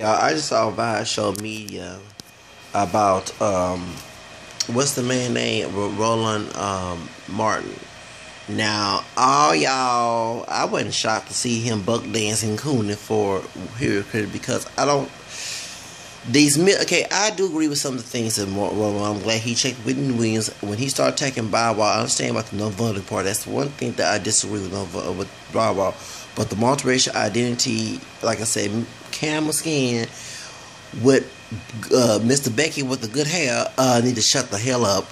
I just saw via social media about what's the man name? Roland Martin. Now, all y'all, I wasn't shocked to see him buck dancing cooning for here because I don't. Okay, I do agree with some of the things that I'm glad he checked Whitney Williams when he started taking Bow Wow. I understand about the non-vulnerable part. That's the one thing that I disagree with Bow Wow. But the multiracial identity, like I said, camel skin with Mr. Becky with the good hair need to shut the hell up.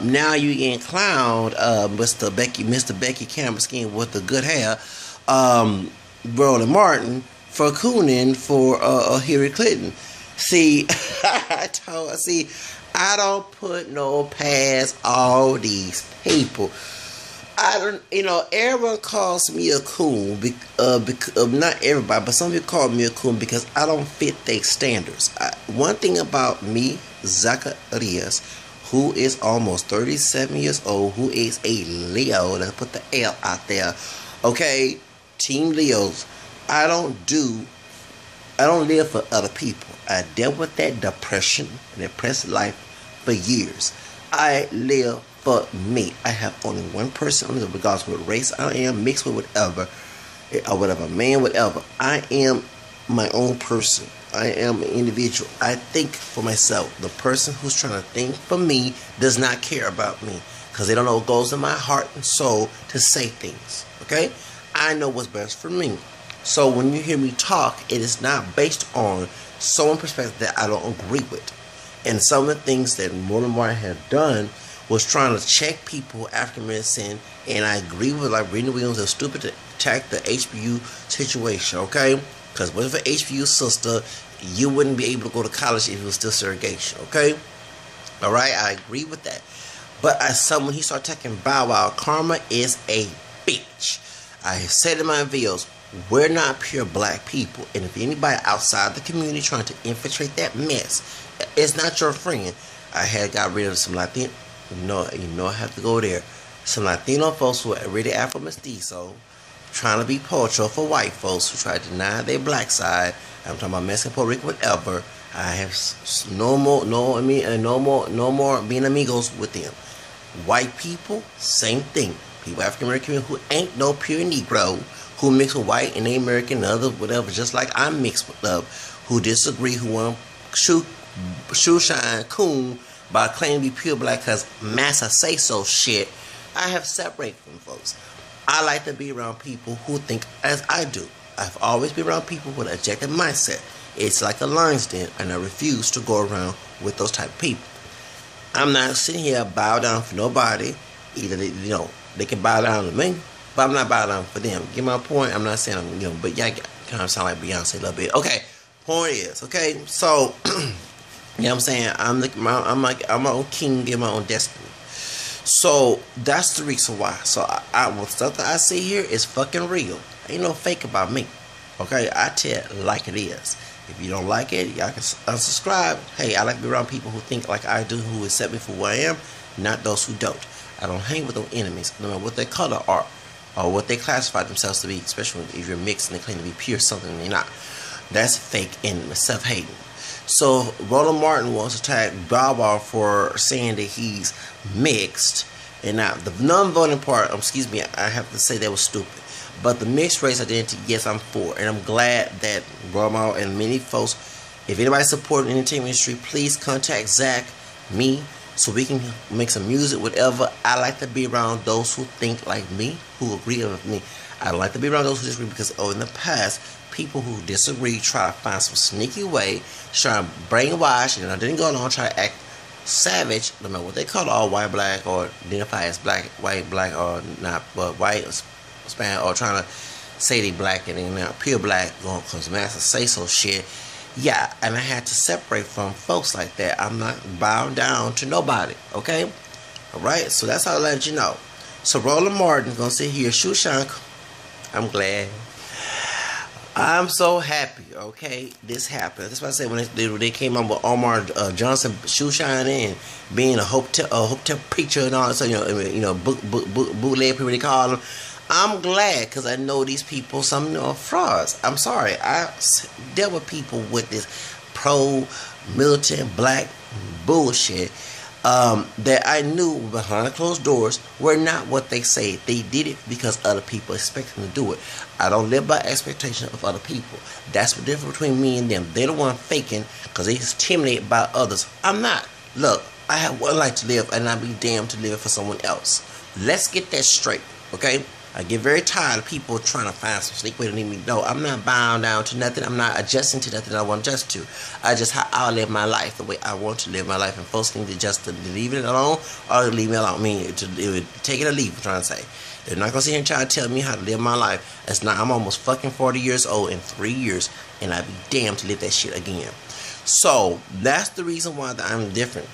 Now you getting clowned, Mr. Becky camel skin with the good hair, Roland Martin for cooning for Hillary Clinton. See, I don't put no past all these people. I don't, everyone calls me a coon. Not everybody, but some people call me a coon because I don't fit their standards. One thing about me, Zacharias, who is almost 37 years old, who is a Leo, let's put the L out there, okay? Team Leos. I don't live for other people. I dealt with that depression and depressed life for years. I live for me. I have only one person, regardless of what race I am, mixed with whatever, or whatever, man, whatever. I am my own person. I am an individual. I think for myself. The person who's trying to think for me does not care about me because they don't know what goes in my heart and soul to say things. Okay? I know what's best for me. So when you hear me talk, it is not based on someone's perspective that I don't agree with. And some of the things that Roland Martin had done was trying to check people African American, and I agree with like Whitney Williams. It was stupid to attack the HBU situation, okay? Because what if an HBU sister, you wouldn't be able to go to college if it was still segregation, okay? All right, I agree with that. But when he started attacking Bow Wow, karma is a bitch. I have said in my videos, we're not pure black people, and if anybody outside the community trying to infiltrate that mess, it's not your friend. I had got rid of some Latino. I have to go there. Some Latino folks who are really Afro mestizo, trying to be pocho for white folks who try to deny their black side. I'm talking about Mexican, Puerto Rico, whatever. I have no more being amigos with them. White people, same thing. People African American who ain't no pure Negro, who mix with white and they American and other whatever, just like I'm mixed with them, who disagree, who want shoe shine coon by claiming to be pure black because massa say so shit. I have separated from folks. I like to be around people who think as I do. I've always been around people with an objective mindset. It's like a lion's den, and I refuse to go around with those type of people. I'm not sitting here bow down for nobody. Either they can bow down to me, but I'm not bowing down for them. Get my point? I'm not saying but y'all kind of sound like Beyonce a little bit. Okay, point is, okay, so you know what I'm saying? I'm my own king, get my own destiny. So that's the reason why. So what stuff that I see here is fucking real. Ain't no fake about me. Okay, I tell it like it is. If you don't like it, y'all can unsubscribe. Hey, I like to be around people who think like I do, who accept me for who I am, not those who don't. I don't hang with those enemies, no matter what their color are or what they classify themselves to be, especially if you're mixed and they claim to be pure something and they're not. That's fake and self-hating. So Roland Martin wants to tag Bow Wow for saying that he's mixed. And now the non-voting part, excuse me, I have to say that was stupid. But the mixed race identity, yes, I'm for. And I'm glad that Bow Wow and many folks, if anybody supporting the entertainment industry, please contact Zach, me, so we can make some music, whatever. I like to be around those who think like me, who agree with me. I like to be around those who disagree because in the past, people who disagree try to find some sneaky way, try to brainwash, and I didn't go along try to act savage, no matter what they call it, all white, black, or identify as black, white, black, or not, but white, Spanish, or trying to say they black and they're not pure black, going because master say so shit. Yeah, and I had to separate from folks like that. I'm not bound down to nobody, okay? Alright, so that's how I let you know. So Roland Martin gonna sit here, shoe shine. I'm glad. I'm so happy, okay? This happened. That's why I said when they came up with Omar Johnson shoe shining and being a hotel preacher and all that, so bootleg people they call him. I'm glad because I know these people, some of them are frauds. I'm sorry. I dealt with people with this pro-militant black bullshit that I knew behind closed doors were not what they say. They did it because other people expect them to do it. I don't live by expectation of other people. That's the difference between me and them. They're the one faking because they're intimidated by others. I'm not. Look, I have one life to live and I'll be damned to live for someone else. Let's get that straight, okay? I get very tired of people trying to find some sneak way to leave me. No, I'm not bound down to nothing. I'm not adjusting to nothing I want to adjust to. I just how I live my life the way I want to live my life, and folks need to just to leave it alone or leave me alone. I mean, to take it or leave. I'm trying to say they're not gonna sit here and try to tell me how to live my life. That's not. I'm almost fucking 40 years old in 3 years, and I'd be damned to live that shit again. So that's the reason why I'm different,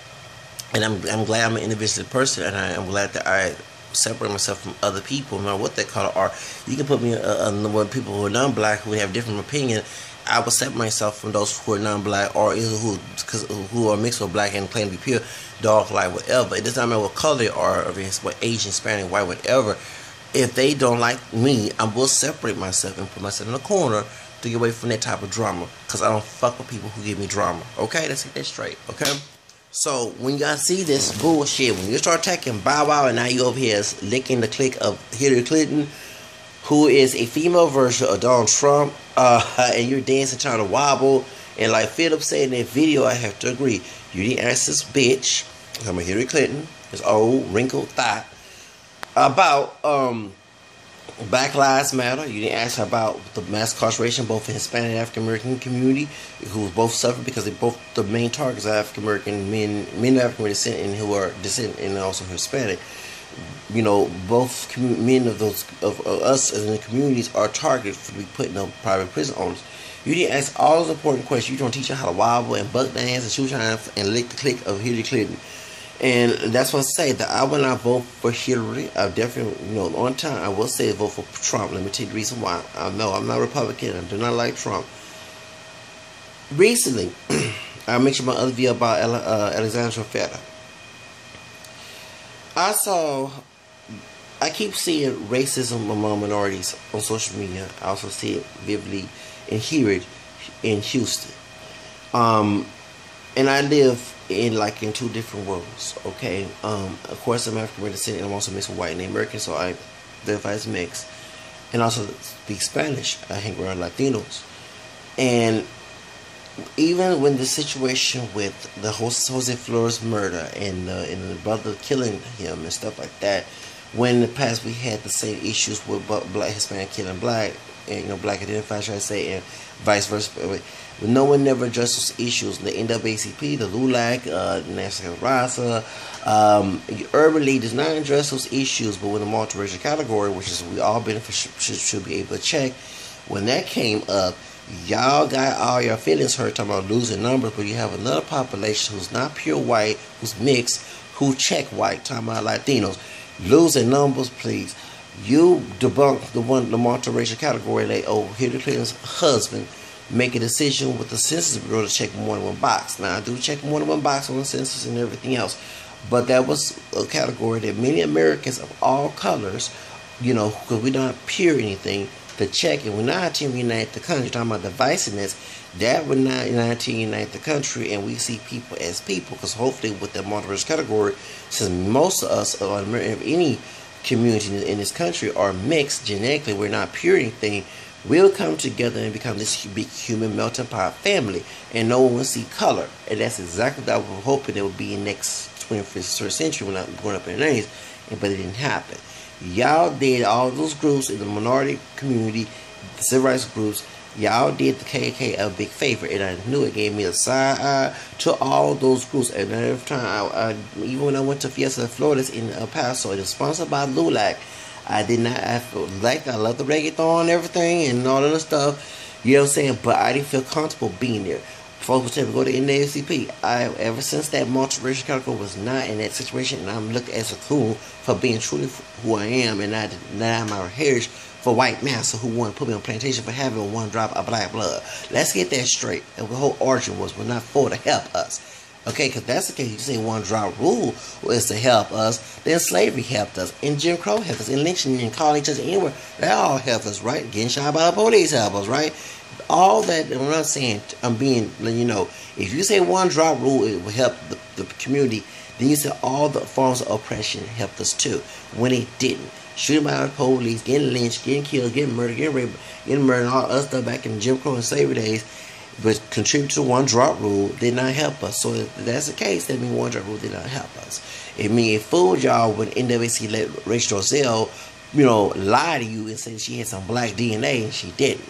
and I'm glad I'm an individual person, and I'm glad that I separate myself from other people, no matter what they call it. Or you can put me with people who are non-black who have different opinion. I will separate myself from those who are non-black or who are mixed with black and claim to be pure, dark, light, whatever. It does not matter what color they are, or if it's what Asian, Hispanic, white, whatever. If they don't like me, I will separate myself and put myself in a corner to get away from that type of drama, because I don't fuck with people who give me drama. Okay, let's get that straight. Okay. So, when y'all see this bullshit, when you start attacking Bow Wow and now you over here licking the click of Hillary Clinton, who is a female version of Donald Trump, and you're dancing, trying to wobble, and like Philip said in that video, I have to agree, you didn't ask this bitch, I'm a Hillary Clinton, this old wrinkled thigh, about Black Lives Matter. You didn't ask her about the mass incarceration both in Hispanic and African American community, who both suffer because they both the main targets are African American men of African descent and who are descent and also Hispanic. You know, both men of those of us as in the communities are targeted for to be put in the private prison owners. You didn't ask all those important questions. You don't teach her how to wobble and buck dance and shoot hands and lick the click of Hillary Clinton. And that's what I say, that I will not vote for Hillary. I definitely, you know, on time, I will say vote for Trump. Let me tell you the reason why. I know I'm not Republican. I do not like Trump. Recently, I mentioned my other video about Alexandra Feta. I keep seeing racism among minorities on social media. I also see it vividly and hear it in Houston. And I live in two different worlds, okay? Of course, I'm African American and I'm also mixed with white and American, so I identify as mixed. And also speak Spanish. I hang around Latinos. And even when the situation with the Jose Flores murder and the brother killing him and stuff like that, when in the past we had the same issues with black Hispanic killing black, and black identified, should I say, and vice versa. But no one never addressed those issues. The NAACP, the LULAC, National Rasa, urban leaders not address those issues. But when the multiracial category, which is we all should be able to check, when that came up, y'all got all your feelings hurt talking about losing numbers, but you have another population who's not pure white, who's mixed, who check white, talking about Latinos. Losing numbers, please. You debunk the multiracial category that Hillary Clinton's husband make a decision with the Census Bureau to check more than one box. Now, I do check more than one box on the census and everything else, but that was a category that many Americans of all colors, because we don't pure anything, to check, and we're not to unite the country. Talking about divisiveness, that would not unite the country, and we see people as people, because hopefully with the multiracial category, since most of us are any community in this country are mixed genetically, we're not pure anything, we'll come together and become this big human melting pot family, and no one will see color. And that's exactly what I was hoping it would be in next 21st century when I'm going up in the names, but it didn't happen. Y'all did all those groups in the minority community, the civil rights groups, y'all did the KKK a big favor, and I knew it gave me a side eye to all those groups. And every time, even when I went to Fiesta Flores in El Paso, it was sponsored by LULAC. I love the reggaeton and everything and all other stuff, you know what I'm saying, but I didn't feel comfortable being there. Folks would tell me go to NAACP. Ever since that multiracial category was not in that situation, and I'm looked as a coon for being truly who I am, and not my heritage for white massa who want to put me on plantation for having one drop of black blood. Let's get that straight. And the whole origin was we're not for to help us. Okay, because that's the case. You say one drop rule is to help us. Then slavery helped us. And Jim Crow helped us. And lynching and calling each other anywhere. That all helped us, right? Getting shot by the police helped us, right? All that, and what I'm saying, I'm being, if you say one drop rule, it will help the community. Then you say all the forms of oppression helped us too. When it didn't. Shooting by the police, getting lynched, getting killed, getting murdered, getting raped, getting murdered, all other stuff back in Jim Crow and slavery days. But contribute to one drop rule did not help us. So if that's the case, that means one drop rule did not help us. It means it fooled y'all when NWC let Rachel Roselle, lie to you and say she had some black DNA and she didn't.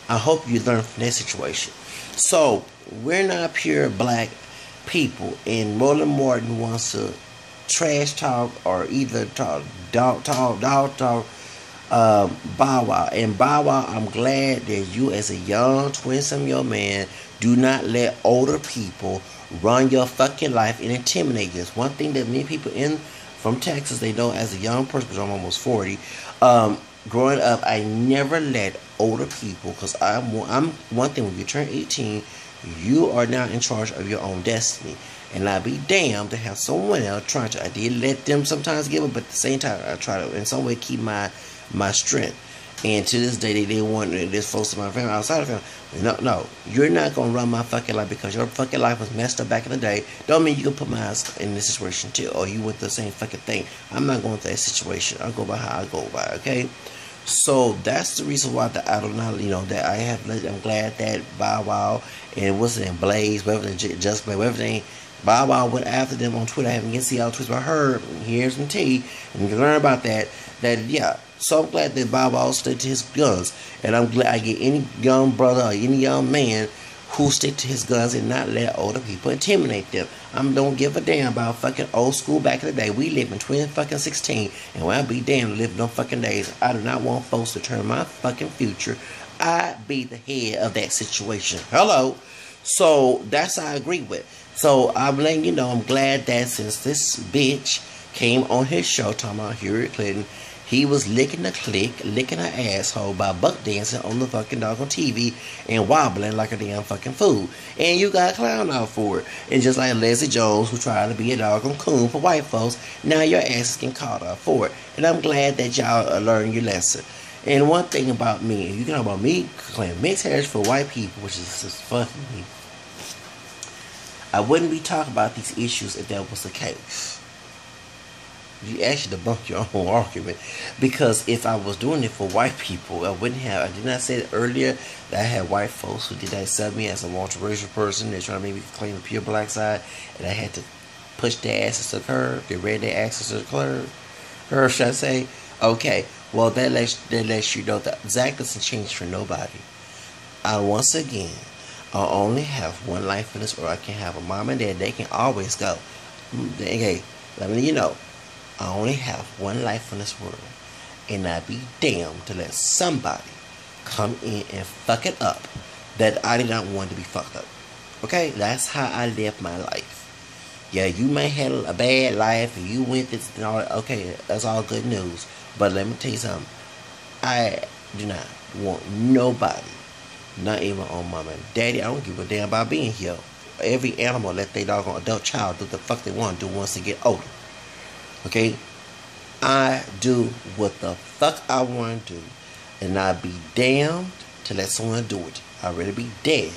I hope you learn from that situation. So we're not pure black people, and Roland Martin wants to trash talk or either dog talk. Bow Wow. And Bow Wow, I'm glad that you as a young 20-some-year-old man do not let older people run your fucking life and intimidate you. It's one thing that many people from Texas, they know as a young person, because I'm almost 40, growing up, I never let older people, because I'm one thing, when you turn 18, you are now in charge of your own destiny. And I'd be damned to have someone else trying to, I did let them sometimes give up, but at the same time, I try to in some way keep my strength. And to this day, they want this folks in my family, outside of family. No, you're not gonna run my fucking life, because your fucking life was messed up back in the day. Don't mean you can put my ass in this situation too, or you went through the same fucking thing. I'm not going through that situation. I go by how I go by. Okay, so that's the reason why that I don't know. That I have. I'm glad that Bow Wow and what's it, Blaze, whatever, Just Blaze, whatever they. Bow Wow went after them on Twitter. I haven't get to see all the tweets, but I heard, here's some tea, and you can learn about that. Yeah. So I'm glad that Bow Wow stick to his guns, and I'm glad I get any young brother or any young man who stick to his guns and not let older people intimidate them. I don't give a damn about fucking old school back in the day. We live in 2016, and when I be damned to live in them fucking days, I do not want folks to turn my fucking future. I be the head of that situation. Hello. So that's how I agree with. So I'm letting you know, I'm glad that since this bitch came on his show talking about Hillary Clinton, he was licking the click, licking her asshole by buck dancing on the fucking doggone TV and wobbling like a damn fucking fool. And you got a clown out for it. And just like Leslie Jones, who tried to be a doggone coon for white folks, now your ass is getting caught up for it. And I'm glad that y'all are learning your lesson. And one thing about me, you know about me, claim mixed heritage for white people, which is just fucking me. I wouldn't be talking about these issues if that was the case. You actually debunk your own argument, because if I was doing it for white people, I wouldn't have. I did not say it earlier that I had white folks who did not accept me as a multiracial person. They're trying to make me claim the pure black side, and I had to push their asses to the curb. They read their asses to the curb, should I say? Okay, well that lets you know that Zach doesn't change for nobody. Once again, I only have one life in this world. I can have a mom and dad. They can always go. Okay, let me know. I only have one life in this world, and I'd be damned to let somebody come in and fuck it up that I did not want to be fucked up. Okay, that's how I live my life. Yeah, you may have a bad life and you went this and all that. Okay, that's all good news. But let me tell you something. I do not want nobody, not even on mama and daddy. I don't give a damn about being here. Every animal let their doggone adult child do the fuck they want to do once they get older. Okay, I do what the fuck I want to do, and I'd be damned to let someone do it. I'd rather be dead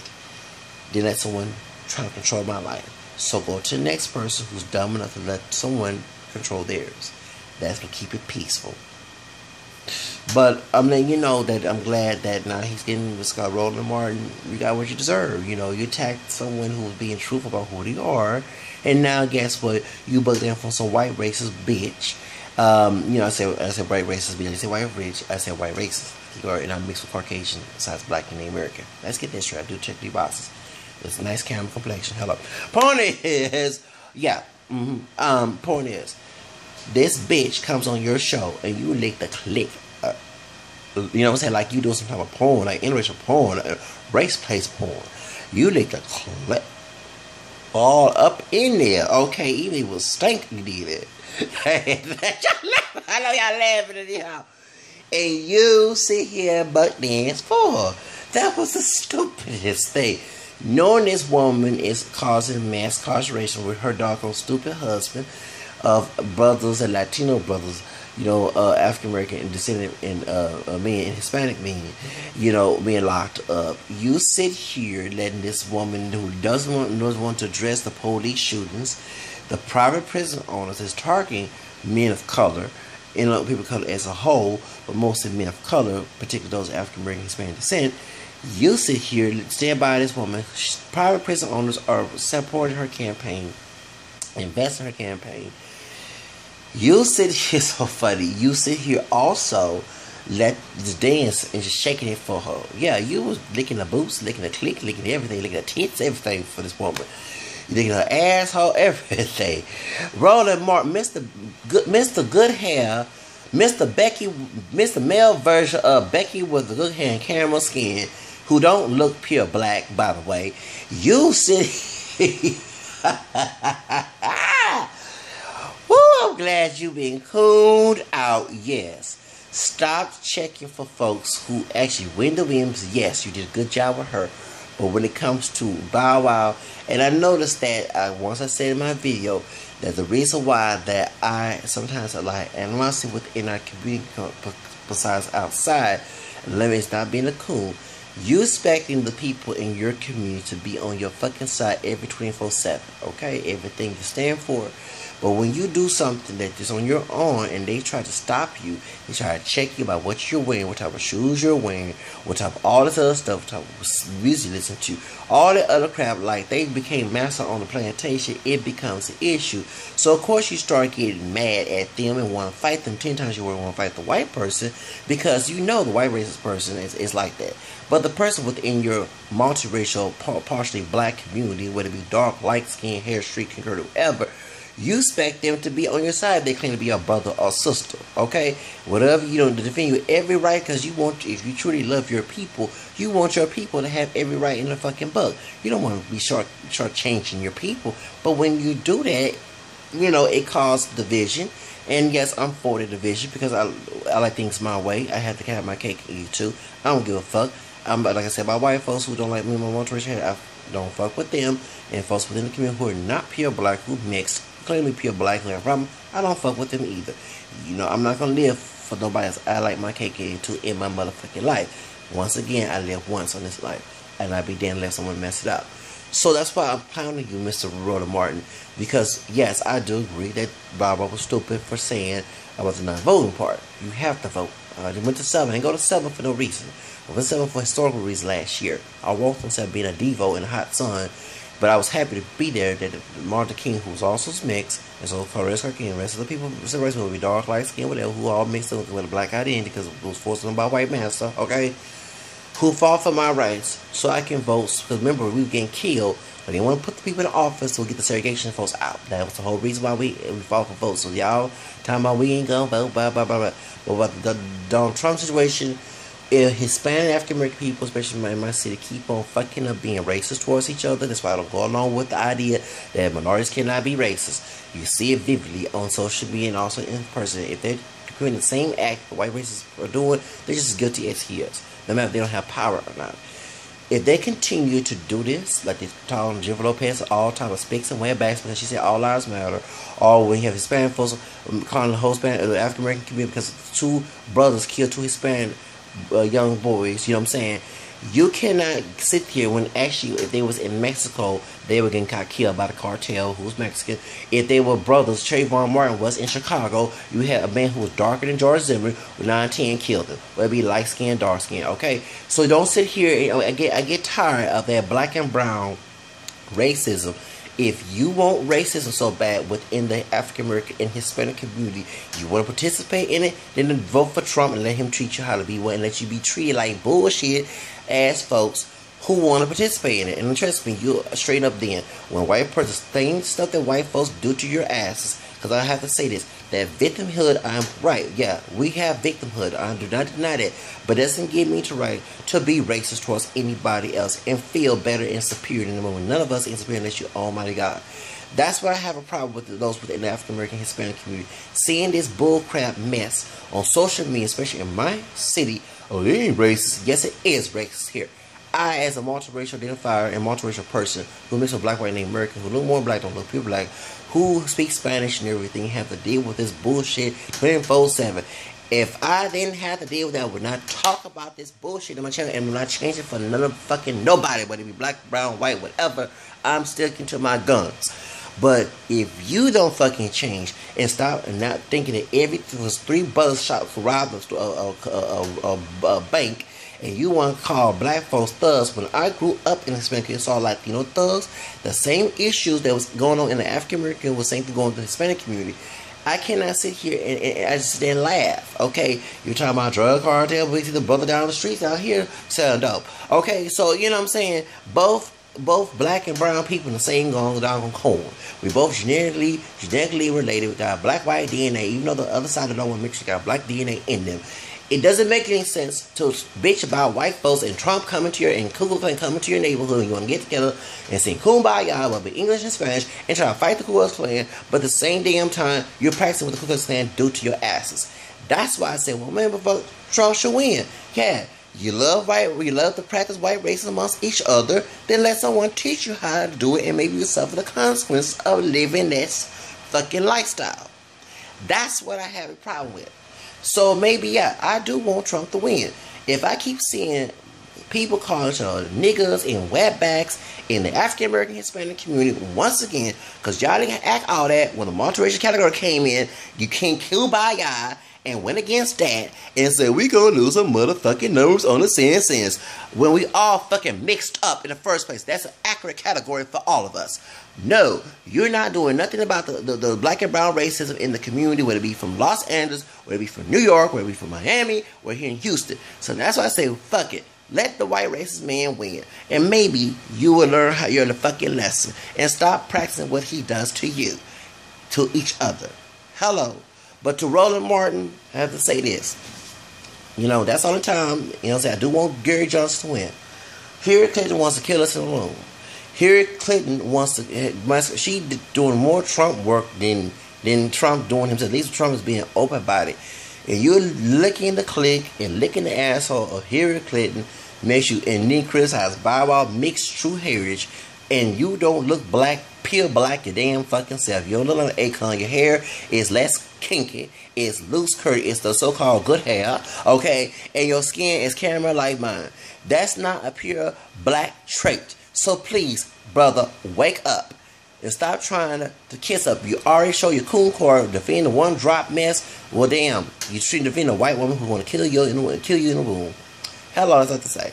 than let someone try to control my life. So go to the next person who's dumb enough to let someone control theirs. That's gonna keep it peaceful. But I'm letting you know that I'm glad that now he's getting what's called Roland Martin. You got what you deserve. You attacked someone who was being truthful about who they are. And now guess what? You bugged in from some white racist bitch. I said white racist bitch. I said white rich. I said white racist. And I'm mixed with Caucasian besides black and American. Let's get this straight. I do check these boxes. It's a nice camera complexion. Hello. Point is, point is, this bitch comes on your show and you lick the click. You know what I'm saying? Like you doing some type of porn, like interracial porn, race place porn. You lick the click all up in there. Okay, even if it was stank, you did it. I know y'all laughing at y'all. And you sit here and buck dance for. That was the stupidest thing. knowing this woman is causing mass incarceration with her doggone stupid husband of brothers and Latino brothers, African American descendant and men and Hispanic men, being locked up. You sit here letting this woman who doesn't want to address the police shootings, the private prison owners, is targeting men of color, people of color as a whole, but mostly men of color, particularly those African American Hispanic descent. You sit here, stand by this woman. Private prison owners are supporting her campaign, investing in her campaign. You sit here, so funny. You sit here also, let the dance and just shaking it for her. Yeah, you was licking the boots, licking the clit, licking everything, licking the tits, everything for this woman. You licking her asshole, everything. Roland Martin, Mr. Good Hair, Mr. male version of Becky with the good hair and caramel skin, who don't look pure black, by the way. You sit. Woo, I'm glad you been cooned out. Yes. Stop checking for folks who actually win the whims. Yes, you did a good job with her. But when it comes to Bow Wow, and I noticed that once I said in my video that the reason why that I sometimes like animosity within our community besides outside, let me, it's not being a coon. You expecting the people in your community to be on your fucking side every 24/7, okay? Everything you stand for. But when you do something that is on your own and they try to stop you, they try to check you about what you're wearing, what type of shoes you're wearing, what type of all this other stuff, what type of music you listen to, all that other crap, like they became master on the plantation, it becomes an issue. So of course you start getting mad at them and want to fight them 10 times you want to fight the white person, because you know the white racist person is like that. But the person within your multiracial, partially black community, whether it be dark, light skin, hair, streak, concurrent, whatever, you expect them to be on your side. They claim to be your brother or sister, okay? Whatever, you don't defend you every right, because you want, if you truly love your people, you want your people to have every right in the fucking book. You don't want to be short-changing your people. But when you do that, it causes division. And yes, I'm for the division because I like things my way. I have to have my cake and eat too. I don't give a fuck. But like I said, my white folks who don't like me, my multiracial hair, I don't fuck with them. And folks within the community who are not pure black, who mixed, clearly pure black, who have a problem, I don't fuck with them either. I'm not gonna live for nobody else. I like my cake and eat too in my motherfucking life. Once again, I live once on this life, and I'd be damn let someone mess it up. So that's why I'm pounding you, Mr. Roland Martin, because yes, I do agree that Barbara was stupid for saying about the non-voting part. You have to vote. They went to 7. I didn't go to 7 for no reason. I went to 7 for historical reasons last year. I walked instead of being a Devo in the hot sun, but I was happy to be there. That Martin King, who was also mixed, and so Forrest Kirk and the rest of the people, the rest will be dark, light skin, whatever, who all mixed up with a black identity because it was forced on by white master, okay? Who fought for my rights so I can vote. Because remember, we were getting killed. But they want to put the people in office so we get the segregation folks out. That was the whole reason why we fought for votes. So y'all talking about we ain't gonna vote, blah, blah, blah, blah. But about the Donald Trump situation, if Hispanic African American people, especially in my city, keep on fucking up being racist towards each other. That's why I don't go along with the idea that minorities cannot be racist. You see it vividly on social media and also in person. If they're doing the same act the white racists are doing, they're just as guilty as he is, no matter if they don't have power or not. If they continue to do this, like they told Jennifer Lopez all time of spicks and wearbacks because she said all lives matter, or when you have Hispanic folks calling the whole African American community because 2 brothers killed 2 Hispanic young boys, you know what I'm saying? You cannot sit here when actually if they was in Mexico, they were getting killed by the cartel who was Mexican. If they were brothers, Trayvon Martin was in Chicago, you had a man who was darker than George Zimmerman with 910 killed him. Whether it be light skin, dark skin, okay? So don't sit here, I get tired of that black and brown racism. If you want racism so bad within the African American and Hispanic community, you want to participate in it, then vote for Trump and let him treat you how to be one and let you be treated like bullshit ass folks who want to participate in it. And trust me, you straight up then, when white person, same stuff that white folks do to your asses, because I have to say this, that victimhood, I'm right, yeah, we have victimhood, I do not deny that, but it doesn't give me the right to be racist towards anybody else and feel better and superior than the moment. None of us is superior unless you almighty God. That's why I have a problem with those within the African American Hispanic community. Seeing this bullcrap mess on social media, especially in my city, oh, it ain't racist. Yes, it is racist here. I, as a multiracial identifier and multiracial person who mix with black, white, and American, who look more black, don't look pure black, who speaks Spanish and everything, have to deal with this bullshit 24/7. If I didn't have to deal with that, I would not talk about this bullshit on my channel and would not change it for none fucking nobody, whether it be black, brown, white, whatever. I'm sticking to my guns. But if you don't fucking change and stop and not thinking that everything was 3 brothers shot for robbing a bank, and you want to call black folks thugs, when I grew up in the Hispanic community, saw Latino thugs, the same issues that was going on in the African American was same thing going on in the Hispanic community. I cannot sit here and I just sit there and laugh. Okay, you're talking about drug cartel, but we see the brother down the streets out here selling dope. Okay, so you know what I'm saying? Both black and brown people in the same going down on corn. We both genetically related. We got black white DNA, even though the other side of the one mix got black DNA in them. It doesn't make any sense to bitch about white folks and Trump coming to your and Ku Klux Klan coming to your neighborhood and you want to get together and sing Kumbaya, whether English and Spanish, and try to fight the Ku Klux Klan, but at the same damn time you're practicing what the Ku Klux Klan do to your asses. That's why I said, well, man, before Trump should win. Yeah, you love to practice white racism amongst each other, then let someone teach you how to do it and maybe you suffer the consequences of living this fucking lifestyle. That's what I have a problem with. So maybe, yeah, I do want Trump to win. If I keep seeing people calling each other niggas and wetbacks in the African American Hispanic community once again, because y'all didn't act all that when the multiracial category came in, you can't kumbaya and went against that and said we gonna lose some motherfucking numbers on the sense when we all fucking mixed up in the first place. That's an accurate category for all of us. No, you're not doing nothing about the black and brown racism in the community, whether it be from Los Angeles, whether it be from New York, whether it be from Miami, or here in Houston. So that's why I say, fuck it. Let the white racist man win. And maybe you will learn how you're the fucking lesson and stop practicing what he does to you, to each other. Hello. But to Roland Martin, I have to say this. You know, that's all the time. You know what I'm saying? I do want Gary Johnson to win. Hillary Clinton wants to kill us in the room. Hillary Clinton wants to, she doing more Trump work than Trump doing himself. At least Trump is being open about it. And you're licking the click and licking the asshole of Hillary Clinton makes you, and then criticize Bow Wow mixed true heritage, and you don't look black, pure black your damn fucking self. You don't look like an acorn. Your hair is less kinky, it's loose curly, it's the so-called good hair, okay? And your skin is caramel like mine. That's not a pure black trait. So please, brother, wake up and stop trying to kiss up. You already show your coon card defending the one drop mess. Well, damn, you shouldn't defend a white woman who want to kill you in the room. Hello, that's what to say.